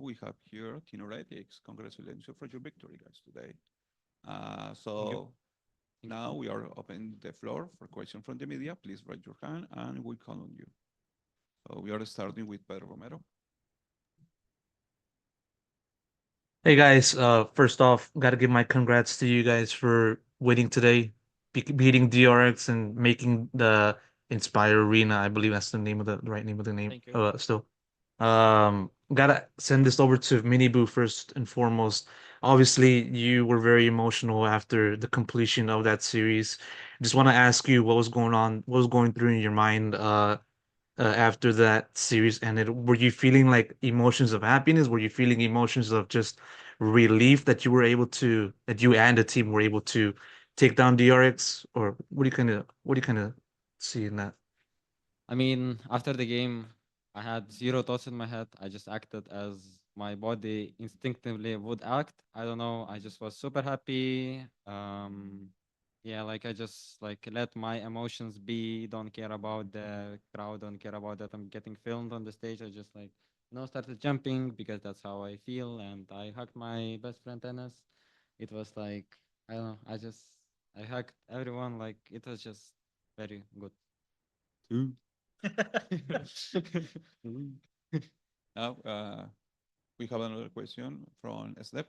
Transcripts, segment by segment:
we have here Team Heretics. Congratulations for your victory, guys, today. Thank you. Now we are opening the floor for questions from the media. Please raise your hand and we call on you. So we are starting with Pedro Romero. Hey guys, first off, gotta give my congrats to you guys for winning today, beating DRX and making the Inspire Arena. I believe that's the right name of the name. Thank you. Still, gotta send this over to Miniboo first and foremost. Obviously, you were very emotional after the completion of that series. Just want to ask you what was going on, what was going through in your mind, after that series ended. Were you feeling like emotions of happiness? Were you feeling emotions of just relief that that you and the team were able to take down DRX? Or what do you kind of see in that? I mean, after the game, I had zero thoughts in my head. I just acted as my body instinctively would act. I don't know. I just was super happy. Yeah, like I just like let my emotions be. Don't care about the crowd. Don't care about that I'm getting filmed on the stage. I just like started jumping because that's how I feel. And I hugged my best friend Enes. It was like I don't know. I hugged everyone. Like it was just very good. Now we have another question from Steph.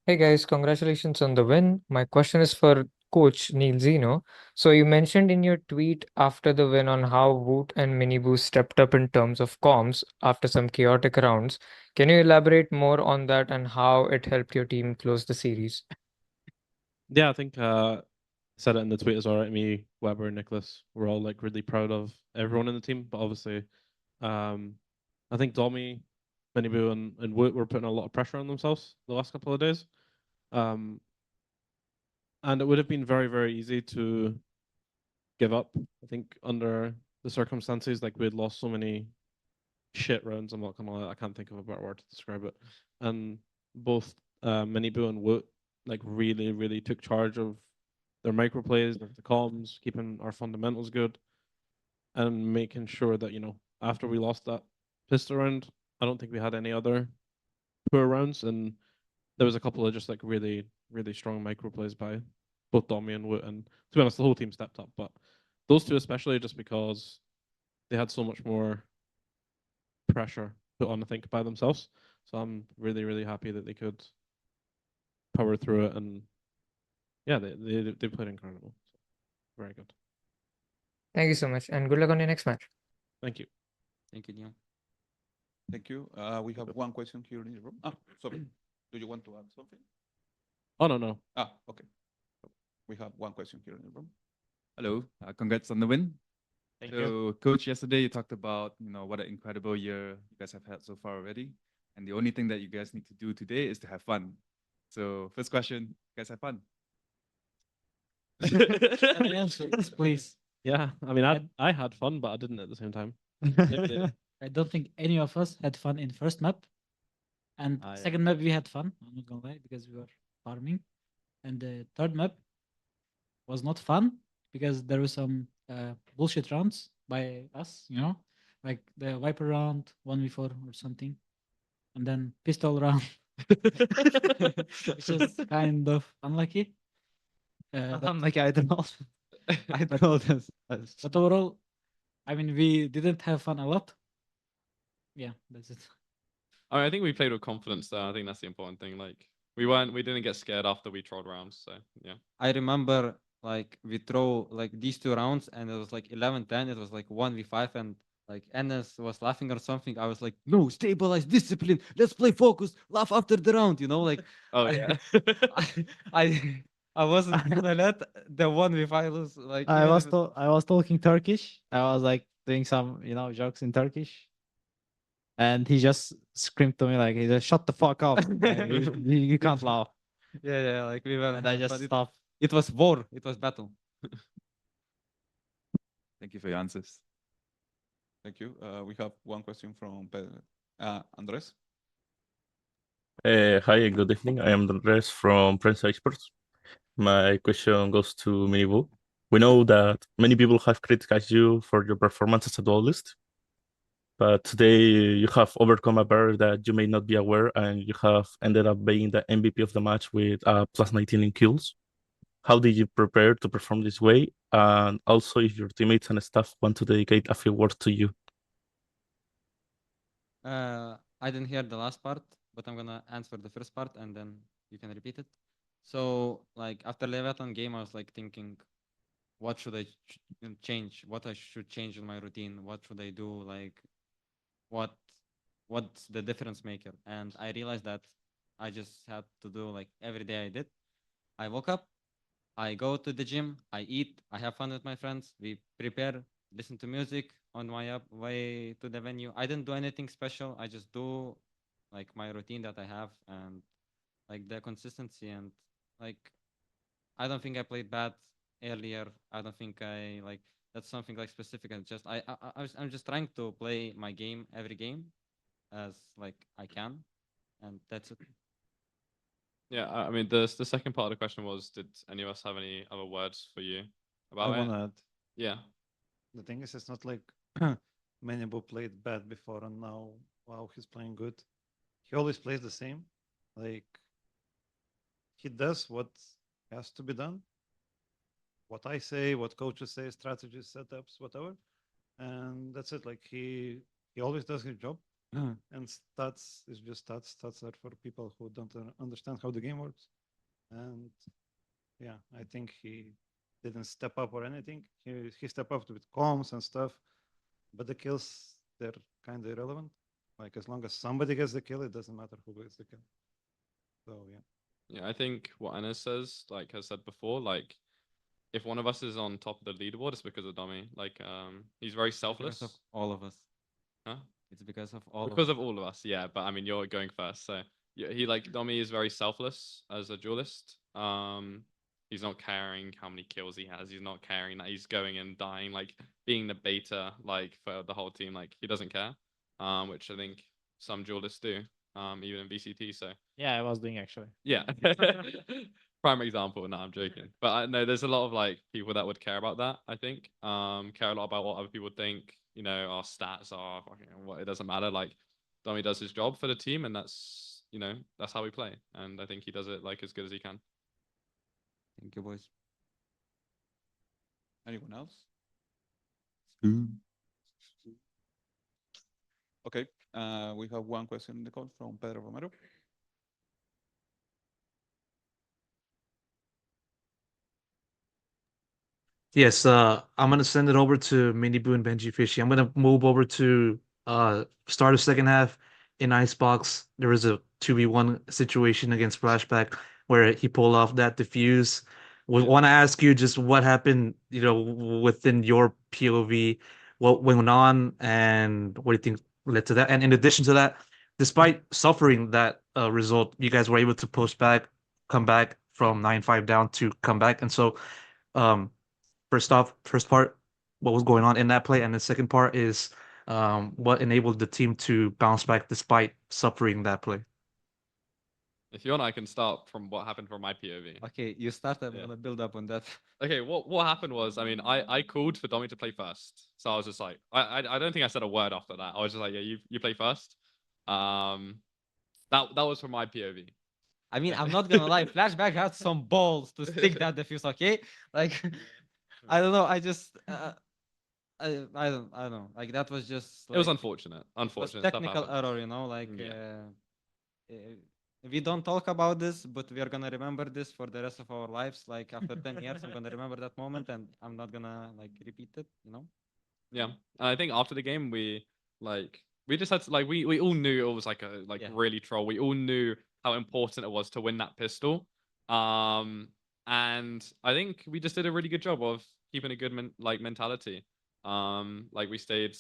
Hey guys, congratulations on the win. My question is for Coach Neil Zeno. So you mentioned in your tweet after the win on how Woot and Miniboo stepped up in terms of comms after some chaotic rounds. Can you elaborate more on that and how it helped your team close the series? Yeah, I think said it in the tweet as well, right? Me, Weber, and Nicholas, we're all like really proud of everyone in the team. But obviously, I think Domi, Miniboo, and Woot were putting a lot of pressure on themselves the last couple of days. And it would have been very, very easy to give up. I think under the circumstances, like we had lost so many shit rounds. I'm not gonna lie, I can't think of a better word to describe it. And both Miniboo and Woot like really, really took charge of their micro plays, the comms, keeping our fundamentals good, and making sure that after we lost that pistol round, I don't think we had any other poor rounds, and there was a couple of just like really, really strong micro plays by both Domi and Woot, and to be honest, the whole team stepped up, but those two especially, just because they had so much more pressure put on, I think, by themselves. So I'm really, really happy that they could power through it, and yeah, they played incredible. So, very good. Thank you so much and good luck on your next match. Thank you. Thank you, Neil. Thank you. We have one question here in the room. Sorry. Do you want to add something? Oh, no. Okay. We have one question here in the room. Hello, congrats on the win. Thank So, Coach, yesterday you talked about what an incredible year you guys have had so far already, and the only thing that you guys need to do today is to have fun. So, first question, you guys have fun? Please. Yeah, I mean, I had fun, but I didn't at the same time. I don't think any of us had fun in first map. And second map we had fun, I'm not gonna lie, because we were farming. And the third map was not fun because there were some bullshit rounds by us, like the Viper round, 1v4 or something. And then pistol round, which is kind of unlucky. Unlucky, I don't know. I don't know this. But overall, I mean, we didn't have fun a lot. Yeah, that's it. I think we played with confidence there. I think that's the important thing. Like we didn't get scared after we trolled rounds. So yeah. I remember like we throw like these two rounds and it was like 11-10. It was like 1v5 and like Enes was laughing or something. I was like, no, stabilize, discipline. Let's play focus. Laugh after the round. Like. Oh yeah. I wasn't gonna let the 1v5 lose. Like I was talking Turkish. I was like doing some jokes in Turkish. And he just screamed to me like, he just shut the fuck up. You can't laugh. Yeah, like we were. And I just stopped. It was war. It was battle. Thank you for your answers. Thank you. We have one question from Andres. Hi and good evening. I am Andres from Prensa Esports. My question goes to Minibu. We know that many people have criticized you for your performance as a duelist, but today you have overcome a barrier that you may not be aware, and you have ended up being the MVP of the match with plus 19 in kills. How did you prepare to perform this way? And also, if your teammates and staff want to dedicate a few words to you. I didn't hear the last part, but I'm gonna answer the first part and then you can repeat it. So, like after Leviathan game, I was like thinking, what should I change? What I should change in my routine? What should I do? Like, what's the difference maker? And I realized that I just had to do like every day I did. I woke up, I go to the gym, I eat, I have fun with my friends, we prepare, listen to music on my way to the venue. I didn't do anything special. I just do like my routine that I have and like the consistency and like I don't think I played bad earlier. I don't think I like that's something like specific. And just I'm just trying to play my game every game as like I can, and that's it. Yeah, I mean, the second part of the question was, did any of us have any other words for you about I it? want to add. Yeah. The thing is, it's not like Manibu played bad before and now, wow, he's playing good. He always plays the same. Like, he does what has to be done. What I say, what coaches say, strategies, setups, whatever. And that's it. Like, he always does his job. And stats is just stats. Stats are for people who don't understand how the game works. And yeah, I think he didn't step up or anything. He stepped up with comms and stuff, but the kills, they're kind of irrelevant. Like as long as somebody gets the kill, it doesn't matter who gets the kill. So yeah. Yeah, I think what Anna says, like has said before, like if one of us is on top of the leaderboard, it's because of Dummy. Like he's very selfless. Because of all of us. Huh? It's because of all Because of of all of us, yeah. But I mean, you're going first, so yeah, he like Domi is very selfless as a duelist. He's not caring how many kills he has. He's not caring that he's going and dying, like being the beta, like for the whole team. Like he doesn't care, which I think some duelists do, even in VCT. So Yeah, I was doing actually. yeah, prime example. No, I'm joking. But I know there's a lot of like people that would care about that. I think care a lot about what other people think. You know, our stats are what it doesn't matter. Like Domi does his job for the team, and that's that's how we play. And I think he does it like as good as he can. Thank you, boys. Anyone else? Okay, we have one question in the call from Pedro Romero. Yes, I'm gonna send it over to Miniboo and Benji Fishy. I'm gonna move over to start of second half in Icebox. There was a 2v1 situation against Flashback where he pulled off that defuse. We want to ask you just what happened, within your POV, what went on, and what do you think led to that? And in addition to that, despite suffering that result, you guys were able to come back from 9-5 down to come back. And so, first part, what was going on in that play, and the second part is what enabled the team to bounce back despite suffering that play. If you want, I can start from what happened from my POV. Okay, you start. I'm gonna build up on that. Okay, what happened was, I mean, I called for Domi to play first, so I was just like, I don't think I said a word after that. I was just like, yeah, you play first. That was from my POV. I mean, I'm not gonna lie. Flashback had some balls to stick that defuse. Okay, like I don't know. I just I don't know. Like that was just. It was like, unfortunate. was Unfortunate stuff technical happened. error, like we don't talk about this, but we are gonna remember this for the rest of our lives. Like after 10 years, I'm gonna remember that moment, and I'm not gonna like repeat it. Yeah, and I think after the game, we just had to like we all knew it was like a really troll. We all knew how important it was to win that pistol. And I think we just did a really good job of keeping a good mentality. Like we stayed.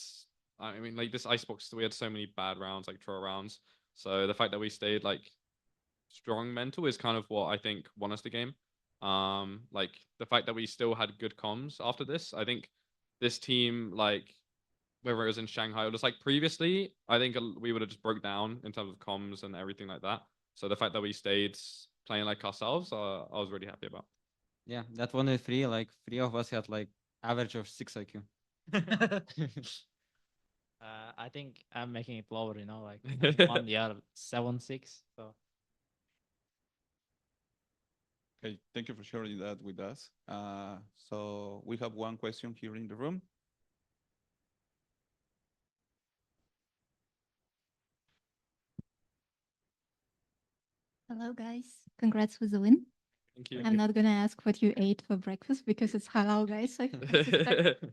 I mean, like this Icebox, we had so many bad rounds, like troll rounds. So the fact that we stayed like strong mental is kind of what I think won us the game. Like the fact that we still had good comms after this. I think this team, like whether it was in Shanghai or just like previously, I think we would have just broke down in terms of comms and everything like that. So the fact that we stayed playing like ourselves, I was really happy about. Yeah, that 1v3, like 3 of us had like average of 6 IQ. I think I'm making it lower, you know, like one year 7-6. So Okay, thank you for sharing that with us. So we have one question here in the room. Hello, guys. Congrats with the win. Thank you. I'm not gonna ask what you ate for breakfast because it's halal, guys. I suspect.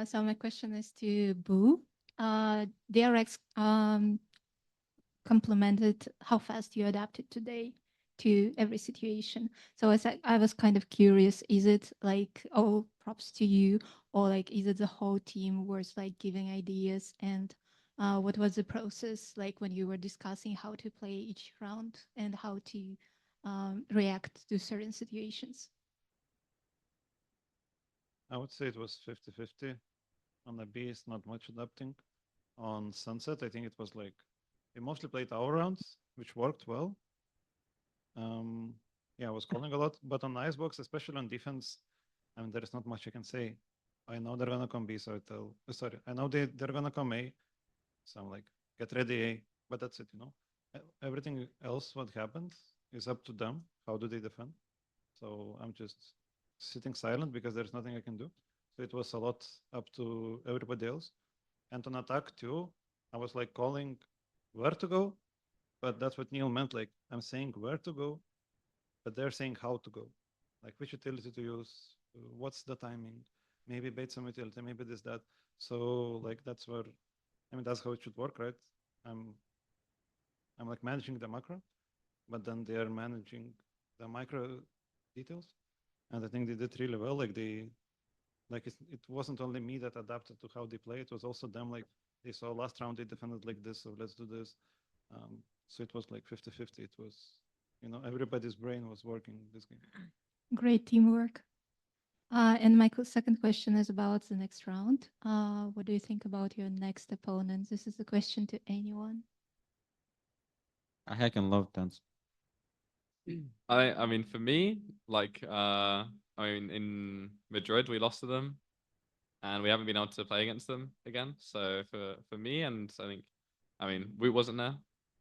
So my question is to Boo. DRX complimented how fast you adapted today to every situation. So I was kind of curious, is it like all props to you, or like is it the whole team was like giving ideas, and what was the process like when you were discussing how to play each round and how to react to certain situations? I would say it was 50-50. On the base, not much adapting. On Sunset, I think it was like we mostly played our rounds, which worked well. Yeah, I was calling a lot, but on Icebox, especially on defense, I mean, there is not much I can say. I know they're gonna come B, so I tell. Sorry, I know they're gonna come A, so I'm like, get ready A. But that's it, you know. Everything else, what happens, is up to them. How do they defend? So I'm just sitting silent because there's nothing I can do. So it was a lot up to everybody else. And on attack too, I was like calling where to go, but that's what Neil meant. Like I'm saying where to go, but they're saying how to go, like which utility to use, what's the timing, maybe bait some utility, maybe this that. So like that's where, I mean that's how it should work, right? I'm like managing the macro, but then they are managing the micro details, and I think they did really well. Like it wasn't only me that adapted to how they play; it was also them. Like they saw last round they defended like this, so let's do this. So it was like 50-50. It was, you know, everybody's brain was working this game. Great teamwork. And my second question is about the next round. What do you think about your next opponent? This is a question to anyone. I heck and love dance. I mean, for me, like, I mean, in Madrid, we lost to them, and we haven't been able to play against them again. So for me, and I think, I mean, Woot wasn't there,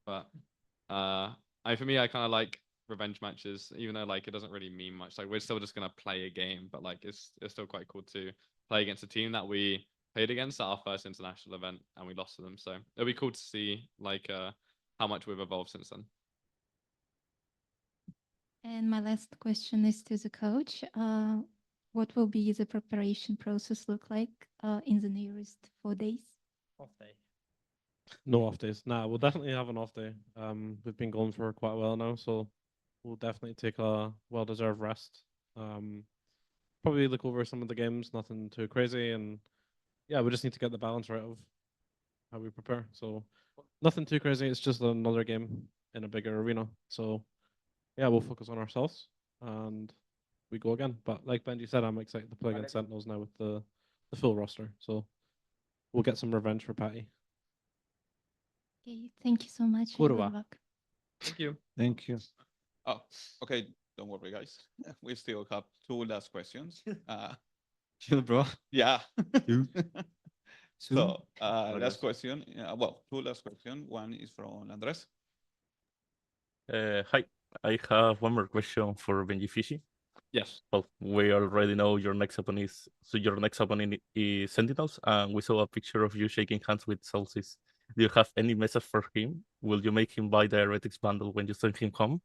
but for me, I kind of like revenge matches, even though like it doesn't really mean much. Like we're still just gonna play a game, but like it's still quite cool to play against a team that we played against at our first international event and we lost to them. So it'll be cool to see like how much we've evolved since then. And my last question is to the coach. What will be the preparation process look like in the nearest 4 days? off day. No off days. Nah, we'll definitely have an off day. We've been going for quite a while now, so we'll definitely take a well-deserved rest. Probably look over some of the games, nothing too crazy, and yeah, we just need to get the balance right of how we prepare. So nothing too crazy. It's just another game in a bigger arena. So yeah, we'll focus on ourselves and we go again. But like Benji said, I'm excited to play against Sentinels now with the full roster. So we'll get some revenge for Patty. Okay, thank you so much. And good Kurwa. luck. Thank you. Thank you. Oh, okay. Don't worry, guys. We still have two last questions. Chill, bro. Yeah. Two. So, Sorry, last guys. question. Well, two last questions. One is from Andres. Hi, I have one more question for Benji Fishy. Yes. Well, we already know your next opponent is Sentinels, and we saw a picture of you shaking hands with Celsius. Do you have any message for him? Will you make him buy the Heretics bundle when you send him home?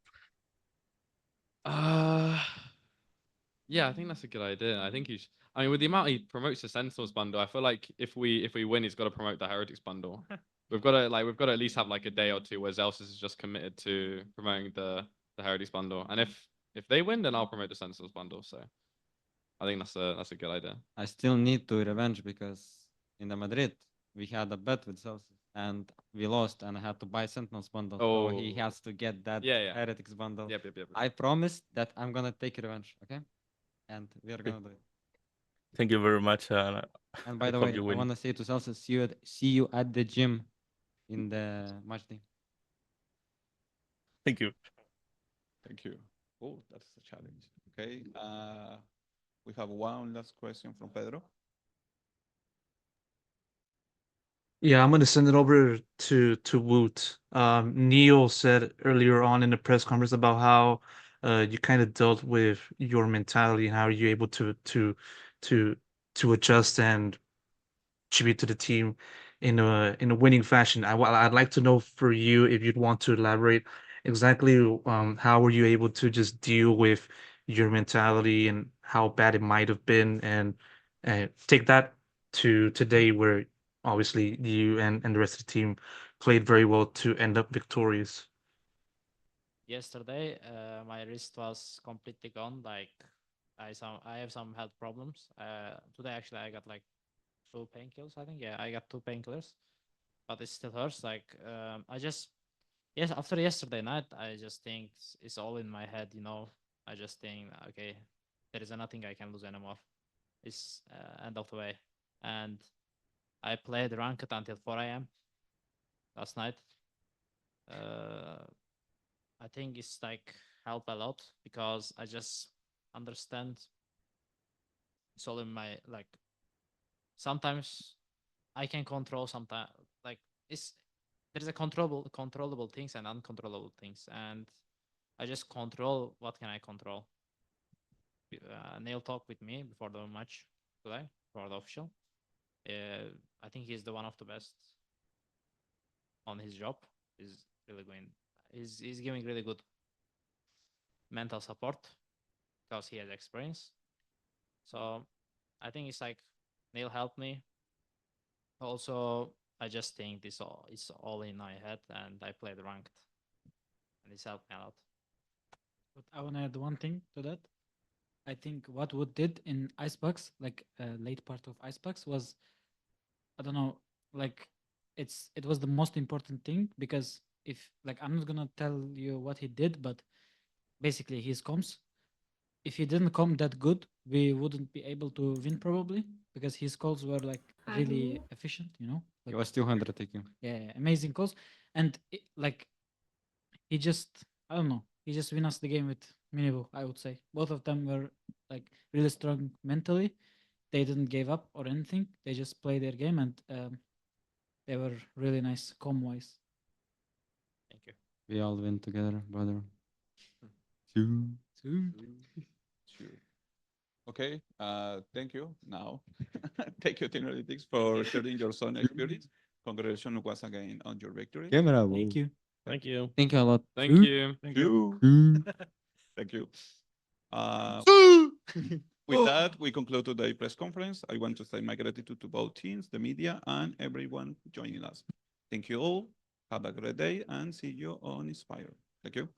Yeah, I think that's a good idea. I think he's. I mean, with the amount he promotes the Sentinels bundle, I feel like if we win, he's got to promote the Heretics bundle. We've got to at least have like a day or two where Zelsis is just committed to promoting the Heretics bundle, and if they win, then I'll promote the Sentinels bundle. So I think that's a good idea. I still need to revenge because in the Madrid we had a bet with Celsius and we lost and I had to buy Sentinels bundle. So he Oh. has to get that Yeah. Heretics bundle. Yep. I promised that I'm gonna take revenge, okay? And we are gonna do it. Thank you very much. And by I the hope way, you I win. wanna say to Celsius, see you at the gym in the match day. Thank you. Thank you. Oh, that's a challenge. Okay. We have one last question from Pedro. Yeah, I'm gonna send it over to Woot. Neil said earlier on in the press conference about how you kind of dealt with your mentality and how you're able to to adjust and tribute to the team in a winning fashion. I'd like to know for you if you'd want to elaborate exactly how were you able to just deal with your mentality and how bad it might have been and take that to today where obviously you and the rest of the team played very well to end up victorious. Yesterday, my wrist was completely gone. Like I have some health problems. Today actually I got like 2 painkillers. I think, yeah, I got 2 painkillers, but it still hurts. Like I just, yes, after yesterday night, I just think it's all in my head. I just think, okay, there is nothing I can lose anymore. It's end of the way, and I played ranked until 4 a.m. last night. I think it's like help a lot because I just understand it's all in my, like, sometimes I can control, sometimes like it's there's a controllable things and uncontrollable things, and I just control what can I control. Neil talked with me before the match today for the official. I think he's the one of the best on his job. He's really going. He's giving really good mental support because he has experience. So I think it's like Neil helped me. Also, I just think it's all in my head, and I played ranked, and it's helped me a lot. But I want to add one thing to that. I think what Wood did in Icebox, like late part of Icebox, was, I don't know, like it was the most important thing, because if, like, I'm not gonna tell you what he did, but basically his comms, if he didn't come that good, we wouldn't be able to win probably, because his calls were like really efficient, It like, was 200 taking. yeah, amazing calls. And like he just, I don't know, he just win us the game with Minibu, I would say. Both of them were like really strong mentally. They didn't give up or anything. They just played their game, and they were really nice com wise. Thank you. We all win together, brother. Okay, thank you. Now, thank you, Team Heretics, for sharing your Zone experience. Congratulations once again on your victory. Thank you. Thank you. Thank you a lot. Thank you. Thank you. Thank you. With that, we conclude today's press conference. I want to say my gratitude to both teams, the media, and everyone joining us. Thank you all. Have a great day, and see you on Inspire. Thank you.